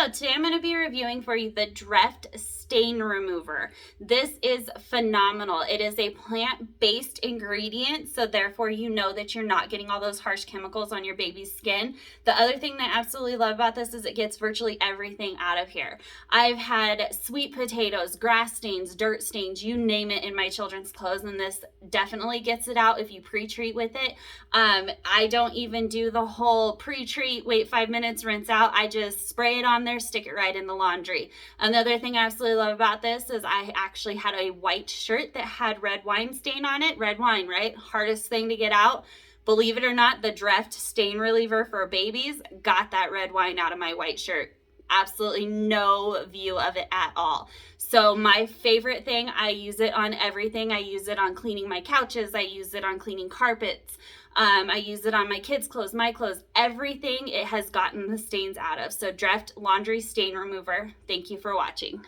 So today I'm going to be reviewing for you the Dreft stain remover. This is phenomenal. It is a plant-based ingredient, so therefore you know that you're not getting all those harsh chemicals on your baby's skin. The other thing that I absolutely love about this is it gets virtually everything out of here. I've had sweet potatoes, grass stains, dirt stains, you name it in my children's clothes, and this definitely gets it out if you pre-treat with it. I don't even do the whole pre-treat, wait 5 minutes, rinse out. I just spray it on there, stick it right in the laundry. Another thing I absolutely love about this is I actually had a white shirt that had red wine stain on it. Red wine, right? Hardest thing to get out. Believe it or not, the Dreft stain reliever for babies got that red wine out of my white shirt. Absolutely no view of it at all. So my favorite thing, I use it on everything. I use it on cleaning my couches. I use it on cleaning carpets. I use it on my kids' clothes, my clothes, everything it has gotten the stains out of. So Dreft Laundry Stain Remover. Thank you for watching.